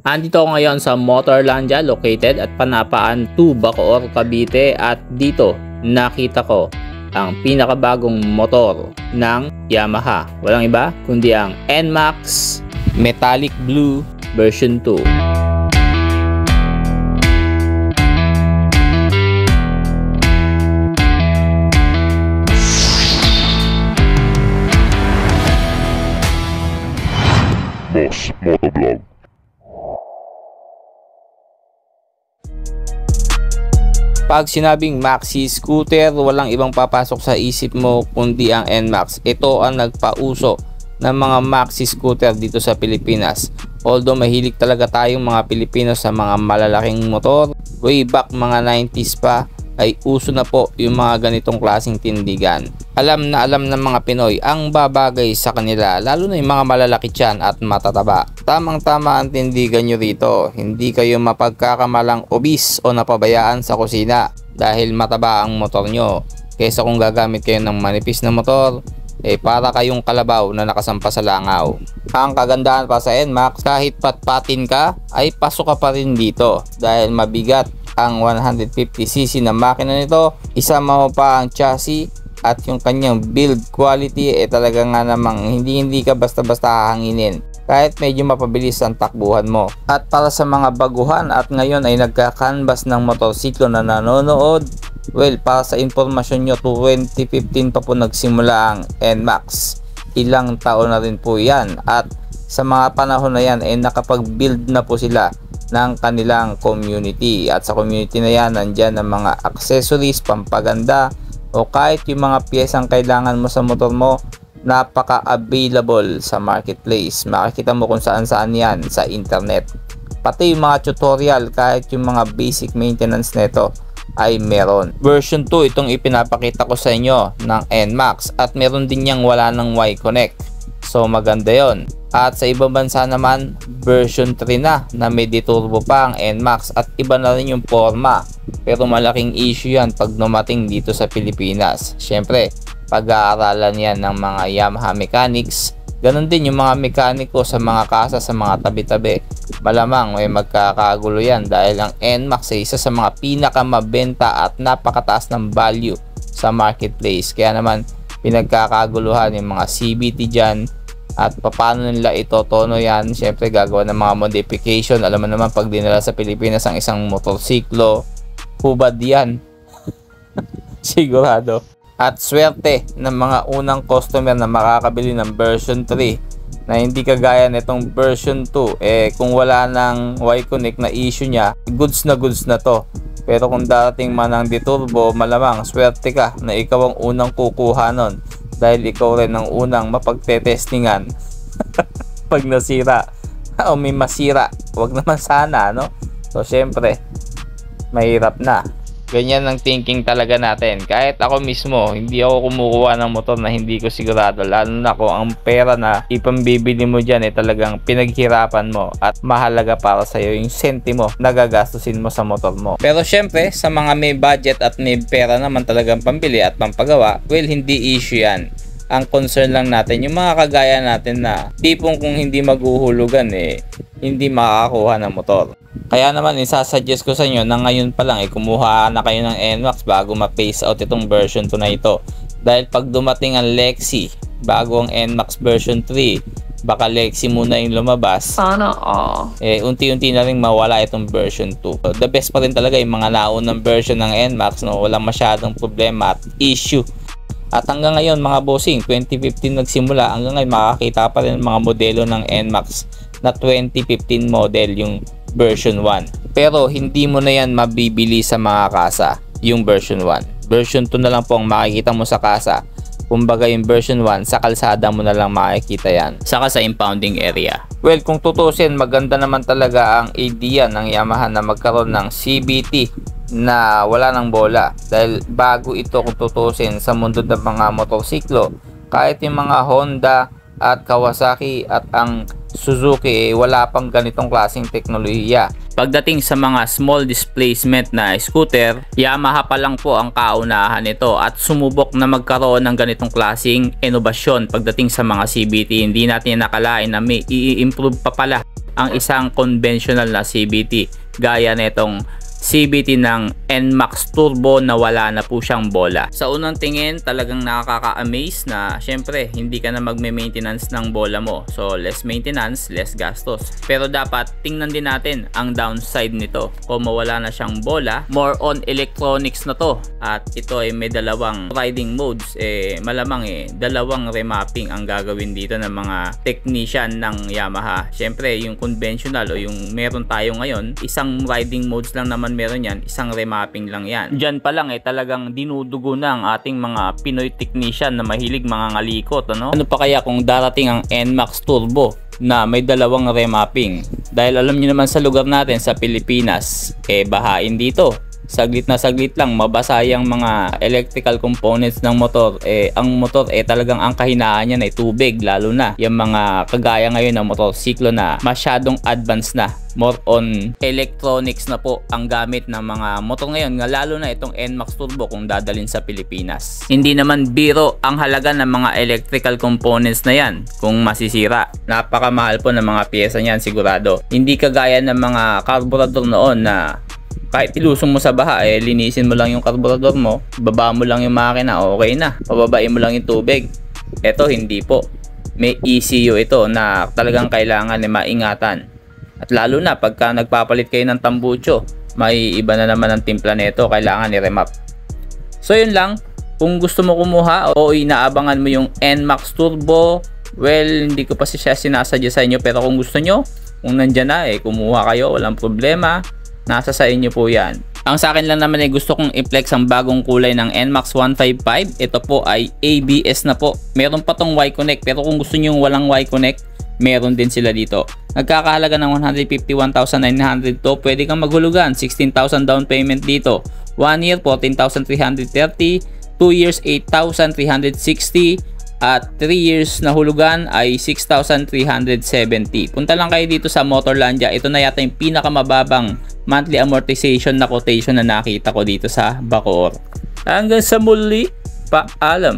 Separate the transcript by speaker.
Speaker 1: Andito ako ngayon sa Motorlandia located at Panapaan 2, Bacoor, Cavite, at dito nakita ko ang pinakabagong motor ng Yamaha. Walang iba kundi ang NMAX Metallic Blue version 2.
Speaker 2: Boss Motovlog.
Speaker 1: Pag sinabing maxi scooter, walang ibang papasok sa isip mo kundi ang NMAX. Ito ang nagpauso ng mga maxi scooter dito sa Pilipinas. Although mahilig talaga tayong mga Pilipino sa mga malalaking motor, way back mga 90s pa ay uso na po yung mga ganitong klaseng tindigan. Alam na alam ng mga Pinoy ang babagay sa kanila, lalo na yung mga malalaki tiyan at matataba. Tamang-tama ang tindigan nyo rito. Hindi kayo mapagkakamalang obese o napabayaan sa kusina dahil mataba ang motor nyo. Kesa kung gagamit kayo ng manipis na motor, para kayong kalabaw na nakasampa sa langaw. Ang kagandahan pa sa NMAX, kahit patpatin ka ay pasok ka pa rin dito dahil mabigat ang 150cc na makina nito. Isama mo pa ang chassis at yung kanyang build quality, talaga nga namang hindi ka basta-basta hahanginin kahit medyo mapabilis ang takbuhan mo. At para sa mga baguhan at ngayon ay nagka-canvas ng motorsiklo na nanonood, well, para sa informasyon nyo, 2015 pa po nagsimula ang NMAX. Ilang taon na rin po yan, at sa mga panahon na yan ay nakapag-build na po sila ng kanilang community, at sa community na yan nandyan ang mga accessories, pampaganda, o kahit yung mga piyesang kailangan mo sa motor mo, napaka-available sa marketplace. Makikita mo kung saan yan sa internet. Pati yung mga tutorial, kahit yung mga basic maintenance nito ay meron. Version 2 itong ipinapakita ko sa inyo ng NMAX, at meron din niyang wala ng Y-Connect. So maganda yon. At sa ibang bansa naman, version 3 na may deturbo pa ang NMAX, at iba na rin yung forma. Pero malaking issue yan pag dumating dito sa Pilipinas. Syempre, pag-aaralan yan ng mga Yamaha mechanics. Ganon din yung mga mekaniko sa mga kasa sa mga tabi-tabi. Malamang may magkakagulo yan dahil ang NMAX ay isa sa mga pinakamabenta at napakataas ng value sa marketplace. Kaya naman pinagkakaguluhan yung mga CVT dyan. At paano nila itotono yan? Siyempre gagawa ng mga modification. Alam mo naman, pag dinala sa Pilipinas ang isang motorsiklo, hubad yan. Sigurado. At swerte ng mga unang customer na makakabili ng version 3 na hindi kagaya nitong version 2. Kung wala ng Y-Connect na issue niya, goods na to. Pero kung darating man ang deturbo, malamang swerte ka na ikaw ang unang kukuha nun, dahil ikaw rin ang unang mapagtetestingan pag nasira o may masira. Wag naman sana, no? So syempre mahirap na. Ganyan ang thinking talaga natin. Kahit ako mismo, hindi ako kumukuha ng motor na hindi ko sigurado. Lalo na kung ang pera na ipambibili mo dyan talagang pinaghirapan mo at mahalaga para sa'yo yung sentimo na gagastusin mo sa motor mo. Pero syempre, sa mga may budget at may pera naman talagang pambili at pampagawa, well, hindi issue yan. Ang concern lang natin, yung mga kagaya natin na tipong kung hindi maghuhulugan, hindi makakakuha ng motor. Kaya naman isasuggest ko sa inyo na ngayon pa lang kumuha na kayo ng NMAX bago ma-phase out itong version 2 na ito. Dahil pag dumating ang Lexi bago ang NMAX version 3, baka Lexi muna yung lumabas.
Speaker 3: Sana all.
Speaker 1: Unti-unti na rin mawala itong version 2. So, the best pa rin talaga yung mga naunang version ng NMAX, no? Walang masyadong problema at issue. At hanggang ngayon mga bossing, 2015 nagsimula, hanggang ngayon makakita pa rin mga modelo ng NMAX na 2015 model yung version 1. Pero hindi mo na yan mabibili sa mga kasa, yung version 1. Version 2 na lang po ang makikita mo sa kasa. Kumbaga yung version 1, sa kalsada mo na lang makikita yan, saka sa impounding area. Well, kung tutusin, maganda naman talaga ang idea ng Yamaha na magkaroon ng CVT na wala ng bola. Dahil bago ito kung tutusin sa mundo ng mga motorsiklo, kahit yung mga Honda at Kawasaki at ang Suzuki wala pang ganitong klaseng teknolohiya. Pagdating sa mga small displacement na scooter, Yamaha pa lang po ang kaunahan nito at sumubok na magkaroon ng ganitong klaseng inobasyon pagdating sa mga CVT. Hindi natin nakalain na may i-improve pa pala ang isang conventional na CVT gaya nitong CVT ng NMAX Turbo na wala na po siyang bola. Sa unang tingin talagang nakaka-amaze na syempre hindi ka na magme-maintenance ng bola mo. So less maintenance, less gastos. Pero dapat tingnan din natin ang downside nito. Kung mawala na siyang bola, more on electronics na to. At ito ay may dalawang riding modes. Malamang dalawang remapping ang gagawin dito ng mga technician ng Yamaha. Syempre yung conventional o yung meron tayo ngayon, isang riding modes lang naman meron yan, isang remapping lang yan. Diyan pa lang talagang dinudugo na ang ating mga Pinoy technician na mahilig mga ngalikot, ano? Ano pa kaya kung darating ang NMAX Turbo na may dalawang remapping? Dahil alam niyo naman sa lugar natin sa Pilipinas, bahain dito. Saglit na saglit lang mabasa yung mga electrical components ng motor. Ang motor talagang ang kahinaan niya ay tubig, lalo na yung mga kagaya ngayon ng motorsiklo na masyadong advanced na. More on electronics na po ang gamit ng mga motor ngayon, lalo na itong NMAX Turbo kung dadalhin sa Pilipinas. Hindi naman biro ang halaga ng mga electrical components na yan kung masisira. Napakamahal po ng mga pyesa niyan sigurado. Hindi kagaya ng mga carburetor noon na kahit ilusong mo sa baha, linisin mo lang yung carburetor mo, baba mo lang yung makina, okay na. Pababain mo lang yung tubig. Ito hindi po. May ECU ito na talagang kailangan maingatan. At lalo na pagka nagpapalit kayo ng tambucho, may iba na naman ang timpla nito, kailangan i-remap. So yun lang, kung gusto mo kumuha o inaabangan mo yung NMAX Turbo, well, hindi ko pa siya sinasadya sa inyo, pero kung gusto nyo, kung nandyan na, kumuha kayo, walang problema. Nasa sa inyo po yan. Ang sa akin lang naman gusto kong i-flex ang bagong kulay ng NMAX 155. Ito po ay ABS na po. Meron pa tong Y-Connect, pero kung gusto nyo walang Y-Connect, meron din sila dito. Nagkakahalaga ng 151,900 to. Pwede kang maghulugan. 16,000 down payment dito. 1 year, 14,330. 2 years, 8,360. At 3 years na hulugan ay 6,370. Punta lang kayo dito sa Motorlandia. Ito na yata yung pinakamababang monthly amortization na quotation na nakita ko dito sa Bacoor. Hanggang sa muli, paalam.